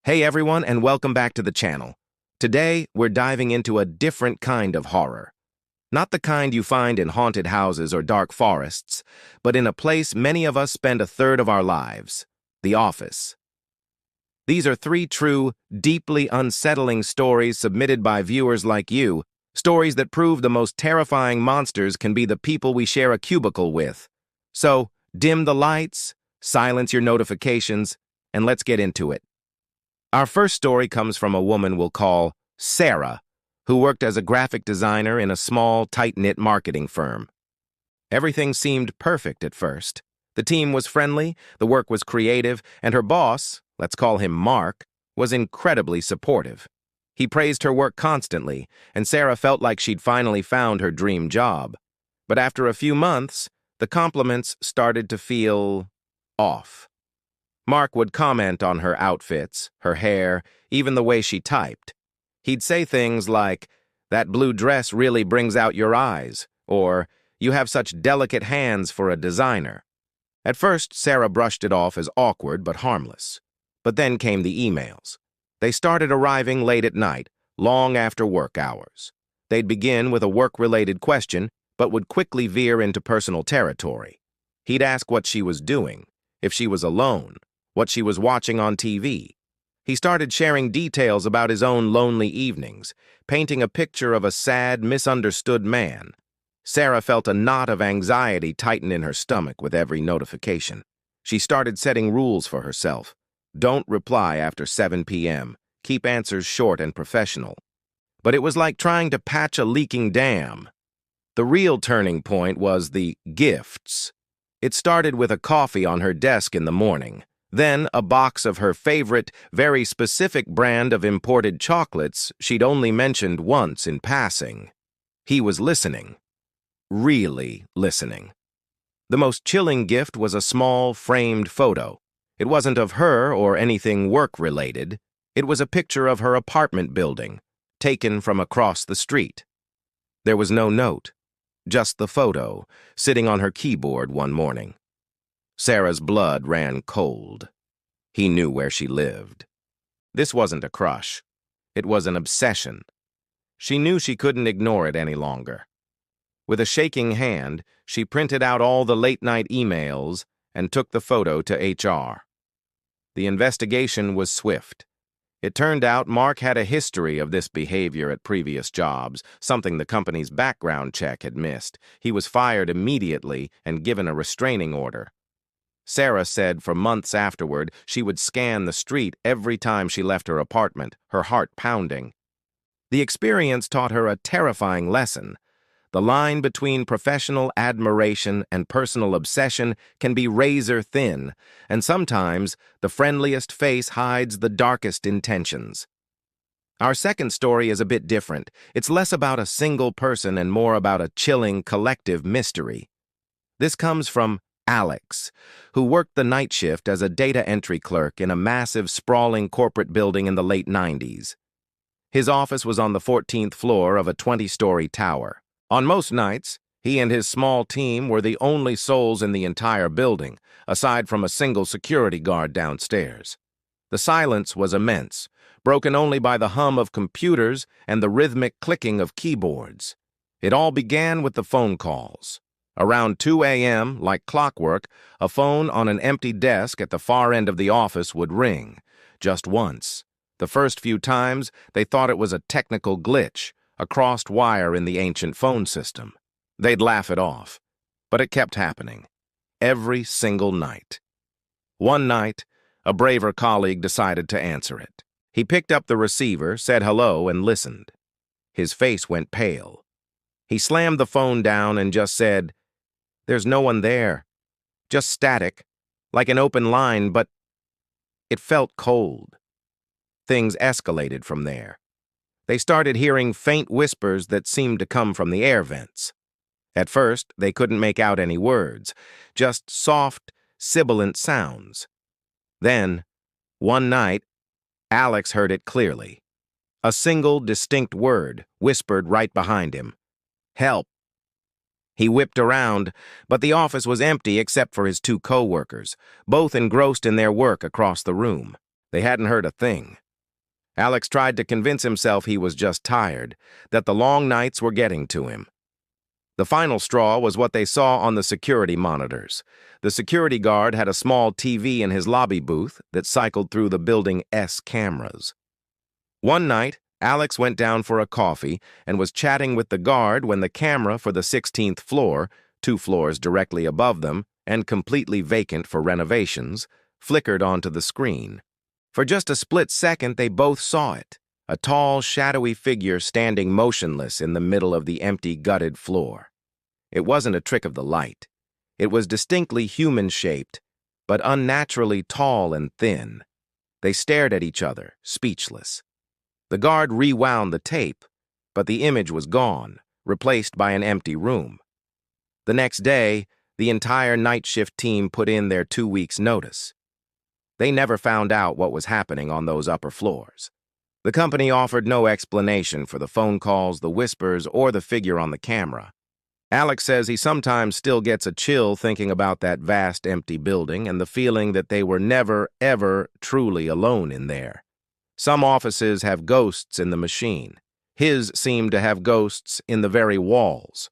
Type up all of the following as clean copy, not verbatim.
Hey everyone, and welcome back to the channel. Today, we're diving into a different kind of horror. Not the kind you find in haunted houses or dark forests, but in a place many of us spend a third of our lives, the office. These are three true, deeply unsettling stories submitted by viewers like you, stories that prove the most terrifying monsters can be the people we share a cubicle with. So, dim the lights, silence your notifications, and let's get into it. Our first story comes from a woman we'll call Sarah, who worked as a graphic designer in a small, tight-knit marketing firm. Everything seemed perfect at first. The team was friendly, the work was creative, and her boss, let's call him Mark, was incredibly supportive. He praised her work constantly, and Sarah felt like she'd finally found her dream job. But after a few months, the compliments started to feel off. Mark would comment on her outfits, her hair, even the way she typed. He'd say things like, "That blue dress really brings out your eyes," or, "You have such delicate hands for a designer." At first, Sarah brushed it off as awkward but harmless. But then came the emails. They started arriving late at night, long after work hours. They'd begin with a work-related question, but would quickly veer into personal territory. He'd ask what she was doing, if she was alone, what she was watching on TV. He started sharing details about his own lonely evenings, painting a picture of a sad, misunderstood man. Sarah felt a knot of anxiety tighten in her stomach with every notification. She started setting rules for herself. Don't reply after 7 p.m. Keep answers short and professional. But it was like trying to patch a leaking dam. The real turning point was the gifts. It started with a coffee on her desk in the morning. Then a box of her favorite, very specific brand of imported chocolates she'd only mentioned once in passing. He was listening. Really listening. The most chilling gift was a small, framed photo. It wasn't of her or anything work-related. It was a picture of her apartment building, taken from across the street. There was no note, just the photo, sitting on her keyboard one morning. Sarah's blood ran cold. He knew where she lived. This wasn't a crush. It was an obsession. She knew she couldn't ignore it any longer. With a shaking hand, she printed out all the late-night emails and took the photo to HR. The investigation was swift. It turned out Mark had a history of this behavior at previous jobs, something the company's background check had missed. He was fired immediately and given a restraining order. Sarah said for months afterward she would scan the street every time she left her apartment, her heart pounding. The experience taught her a terrifying lesson. The line between professional admiration and personal obsession can be razor thin, and sometimes the friendliest face hides the darkest intentions. Our second story is a bit different. It's less about a single person and more about a chilling collective mystery. This comes from Alex, who worked the night shift as a data entry clerk in a massive, sprawling corporate building in the late 90s. His office was on the 14th floor of a 20-story tower. On most nights, he and his small team were the only souls in the entire building, aside from a single security guard downstairs. The silence was immense, broken only by the hum of computers and the rhythmic clicking of keyboards. It all began with the phone calls. Around 2 a.m., like clockwork, a phone on an empty desk at the far end of the office would ring, just once. The first few times, they thought it was a technical glitch, a crossed wire in the ancient phone system. They'd laugh it off. But it kept happening. Every single night. One night, a braver colleague decided to answer it. He picked up the receiver, said hello, and listened. His face went pale. He slammed the phone down and just said, "There's no one there. Just static, like an open line, but..." It felt cold. Things escalated from there. They started hearing faint whispers that seemed to come from the air vents. At first, they couldn't make out any words, just soft, sibilant sounds. Then, one night, Alex heard it clearly. A single, distinct word, whispered right behind him. "Help." He whipped around, but the office was empty except for his two co-workers, both engrossed in their work across the room. They hadn't heard a thing. Alex tried to convince himself he was just tired, that the long nights were getting to him. The final straw was what they saw on the security monitors. The security guard had a small TV in his lobby booth that cycled through the building's cameras. One night, Alex went down for a coffee and was chatting with the guard when the camera for the 16th floor, 2 floors directly above them and completely vacant for renovations, flickered onto the screen. For just a split second, they both saw it, a tall, shadowy figure standing motionless in the middle of the empty, gutted floor. It wasn't a trick of the light. It was distinctly human-shaped, but unnaturally tall and thin. They stared at each other, speechless. The guard rewound the tape, but the image was gone, replaced by an empty room. The next day, the entire night shift team put in their 2 weeks' notice. They never found out what was happening on those upper floors. The company offered no explanation for the phone calls, the whispers, or the figure on the camera. Alex says he sometimes still gets a chill thinking about that vast empty building and the feeling that they were never, ever truly alone in there. Some offices have ghosts in the machine. His seemed to have ghosts in the very walls.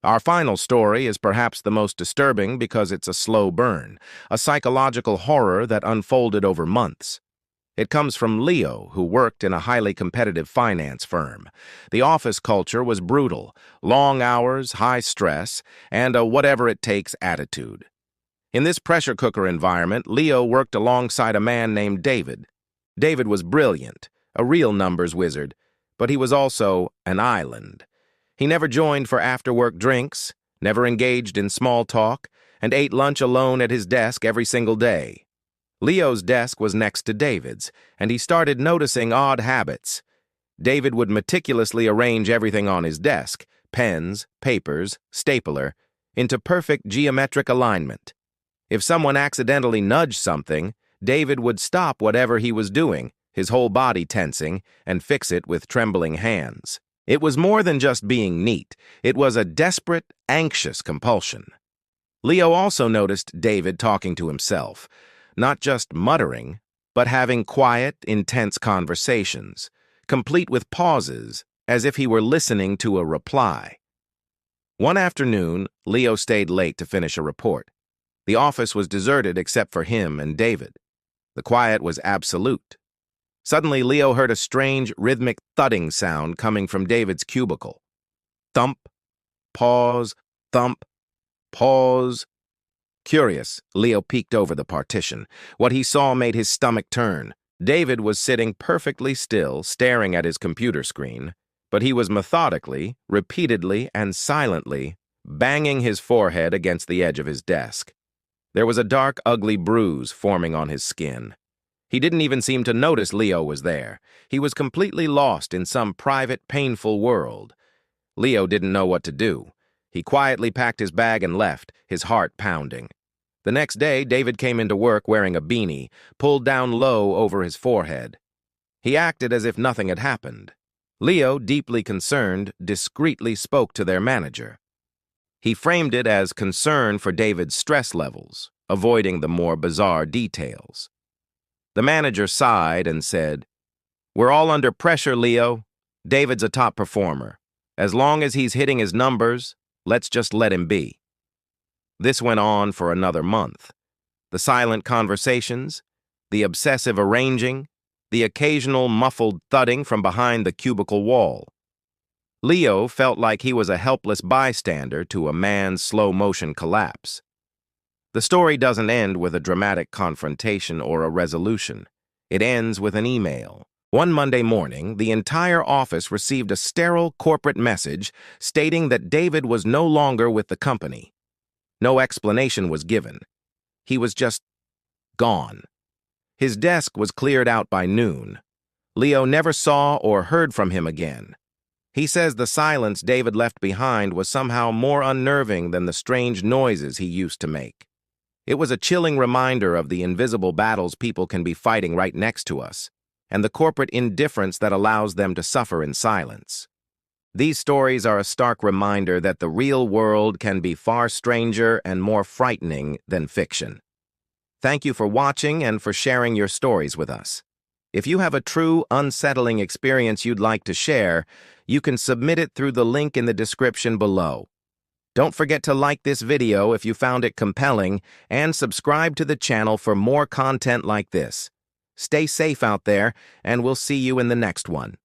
Our final story is perhaps the most disturbing because it's a slow burn, a psychological horror that unfolded over months. It comes from Leo, who worked in a highly competitive finance firm. The office culture was brutal, long hours, high stress, and a whatever-it-takes attitude. In this pressure cooker environment, Leo worked alongside a man named David. David was brilliant, a real numbers wizard, but he was also an island. He never joined for after-work drinks, never engaged in small talk, and ate lunch alone at his desk every single day. Leo's desk was next to David's, and he started noticing odd habits. David would meticulously arrange everything on his desk, pens, papers, stapler, into perfect geometric alignment. If someone accidentally nudged something, David would stop whatever he was doing, his whole body tensing, and fix it with trembling hands. It was more than just being neat. It was a desperate, anxious compulsion. Leo also noticed David talking to himself, not just muttering, but having quiet, intense conversations, complete with pauses, as if he were listening to a reply. One afternoon, Leo stayed late to finish a report. The office was deserted except for him and David. The quiet was absolute. Suddenly, Leo heard a strange, rhythmic thudding sound coming from David's cubicle. Thump, pause, thump, pause. Curious, Leo peeked over the partition. What he saw made his stomach turn. David was sitting perfectly still, staring at his computer screen, but he was methodically, repeatedly, and silently banging his forehead against the edge of his desk. There was a dark, ugly bruise forming on his skin. He didn't even seem to notice Leo was there. He was completely lost in some private, painful world. Leo didn't know what to do. He quietly packed his bag and left, his heart pounding. The next day, David came into work wearing a beanie, pulled down low over his forehead. He acted as if nothing had happened. Leo, deeply concerned, discreetly spoke to their manager. He framed it as concern for David's stress levels, avoiding the more bizarre details. The manager sighed and said, "We're all under pressure, Leo. David's a top performer. As long as he's hitting his numbers, let's just let him be." This went on for another month. The silent conversations, the obsessive arranging, the occasional muffled thudding from behind the cubicle wall. Leo felt like he was a helpless bystander to a man's slow-motion collapse. The story doesn't end with a dramatic confrontation or a resolution. It ends with an email. One Monday morning, the entire office received a sterile corporate message stating that David was no longer with the company. No explanation was given. He was just gone. His desk was cleared out by noon. Leo never saw or heard from him again. He says the silence David left behind was somehow more unnerving than the strange noises he used to make. It was a chilling reminder of the invisible battles people can be fighting right next to us, and the corporate indifference that allows them to suffer in silence. These stories are a stark reminder that the real world can be far stranger and more frightening than fiction. Thank you for watching and for sharing your stories with us. If you have a true, unsettling experience you'd like to share, you can submit it through the link in the description below. Don't forget to like this video if you found it compelling and subscribe to the channel for more content like this. Stay safe out there, and we'll see you in the next one.